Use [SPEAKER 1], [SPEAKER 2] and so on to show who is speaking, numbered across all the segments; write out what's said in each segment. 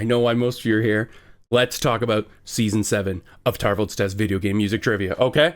[SPEAKER 1] I know why most of you are here. Let's talk about Season 7 of Tarvould's Test Video Game Music Trivia, okay?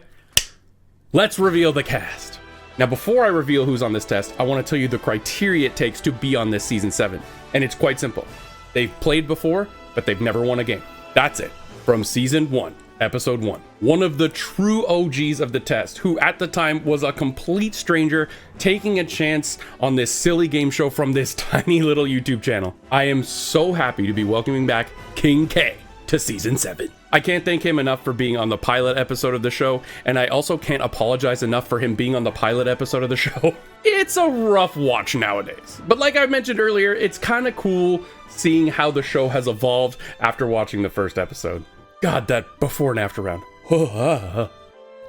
[SPEAKER 1] Let's reveal the cast. Now, before I reveal who's on this test, I want to tell you the criteria it takes to be on this Season 7. And it's quite simple. They've played before, but they've never won a game. That's it. From Season 1, Episode 1. One of the true OGs of the test, who at the time was a complete stranger taking a chance on this silly game show from this tiny little YouTube channel. I am so happy to be welcoming back King K to Season 7. I can't thank him enough for being on the pilot episode of the show, and I also can't apologize enough for him being on the pilot episode of the show. It's a rough watch nowadays. But like I mentioned earlier, it's kind of cool seeing how the show has evolved after watching the first episode. God, that before and after round.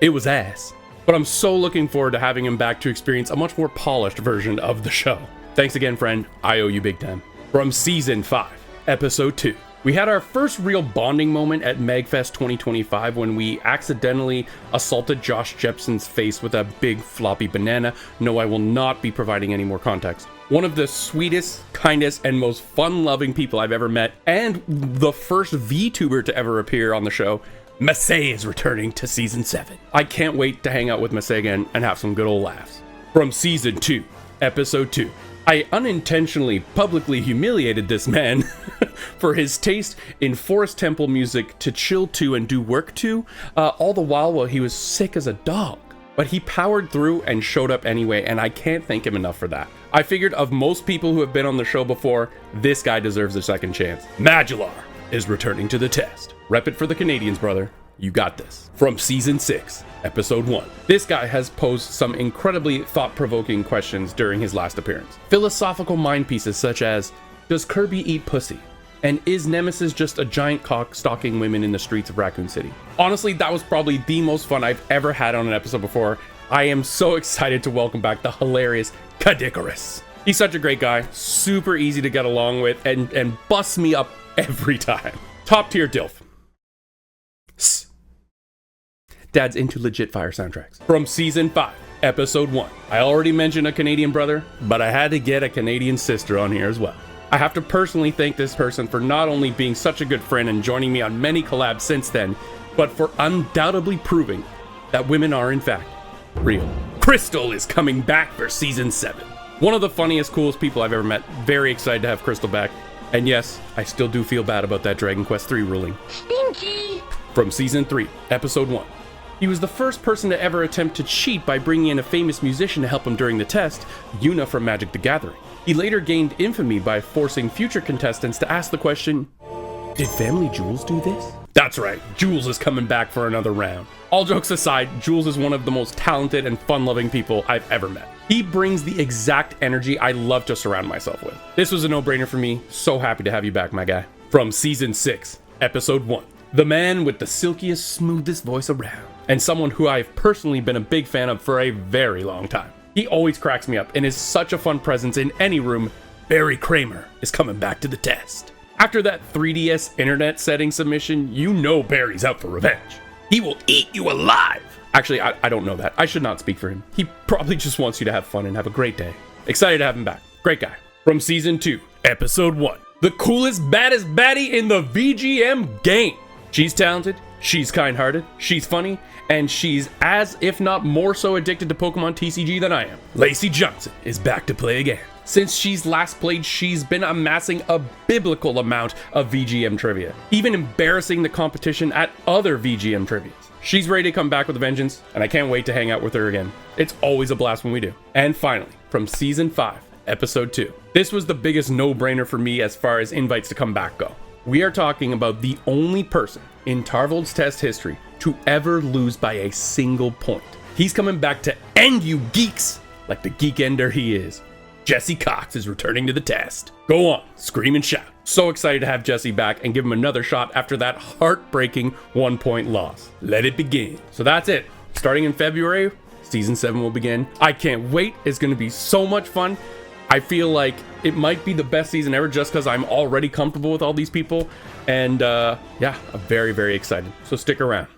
[SPEAKER 1] It was ass. But I'm so looking forward to having him back to experience a much more polished version of the show. Thanks again, friend. I owe you big time. From Season 5, Episode 2. We had our first real bonding moment at MagFest 2025 when we accidentally assaulted Josh Jepson's face with a big floppy banana. No, I will not be providing any more context. One of the sweetest, kindest, and most fun-loving people I've ever met, and the first VTuber to ever appear on the show, Massey is returning to Season 7. I can't wait to hang out with Massey again and have some good old laughs. From Season 2, Episode 2. I unintentionally publicly humiliated this man for his taste in Forest Temple music to chill to and do work to, all the while he was sick as a dog. But he powered through and showed up anyway, and I can't thank him enough for that. I figured of most people who have been on the show before, this guy deserves a second chance. Madular is returning to the test. Rep it for the Canadians, brother. You got this. From Season 6, Episode 1. This guy has posed some incredibly thought-provoking questions during his last appearance. Philosophical mind pieces such as, does Kirby eat pussy? And is Nemesis just a giant cock stalking women in the streets of Raccoon City? Honestly, that was probably the most fun I've ever had on an episode before. I am so excited to welcome back the hilarious Kadikarus. He's such a great guy, super easy to get along with, and busts me up every time. Top tier DILF. Dad's into legit fire soundtracks. From Season 5, Episode 1. I already mentioned a Canadian brother, but I had to get a Canadian sister on here as well. I have to personally thank this person for not only being such a good friend and joining me on many collabs since then, but for undoubtedly proving that women are in fact real. Crystal is coming back for Season 7. One of the funniest, coolest people I've ever met. Very excited to have Crystal back. And yes, I still do feel bad about that Dragon Quest III ruling. Stinky! From Season 3, Episode 1. He was the first person to ever attempt to cheat by bringing in a famous musician to help him during the test, Yuna from Magic the Gathering. He later gained infamy by forcing future contestants to ask the question, did Family Jules do this? That's right, Jules is coming back for another round. All jokes aside, Jules is one of the most talented and fun-loving people I've ever met. He brings the exact energy I love to surround myself with. This was a no-brainer for me, so happy to have you back, my guy. From Season 6, Episode 1. The man with the silkiest, smoothest voice around, and someone who I've personally been a big fan of for a very long time. He always cracks me up and is such a fun presence in any room. Barry Kramer is coming back to the test. After that 3DS internet setting submission, you know Barry's out for revenge. He will eat you alive. Actually, I don't know that. I should not speak for him. He probably just wants you to have fun and have a great day. Excited to have him back. Great guy. From Season 2, Episode 1. The coolest, baddest baddie in the VGM game. She's talented, she's kind-hearted, she's funny, and she's as, if not more so addicted to Pokemon TCG than I am. Lacey Johnson is back to play again. Since she's last played, she's been amassing a biblical amount of VGM trivia, even embarrassing the competition at other VGM trivias. She's ready to come back with a vengeance, and I can't wait to hang out with her again. It's always a blast when we do. And finally, from Season 5, Episode 2. This was the biggest no-brainer for me as far as invites to come back go. We are talking about the only person in Tarvould's test history to ever lose by a single point. He's coming back to end you geeks like the geek ender he is. Jesse Cox is returning to the test. Go on, scream and shout. So excited to have Jesse back and give him another shot after that heartbreaking 1-point loss. Let it begin. So that's it. Starting in February, Season 7 will begin. I can't wait. It's going to be so much fun. I feel like it might be the best season ever just because I'm already comfortable with all these people. And yeah, I'm very, very excited. So stick around.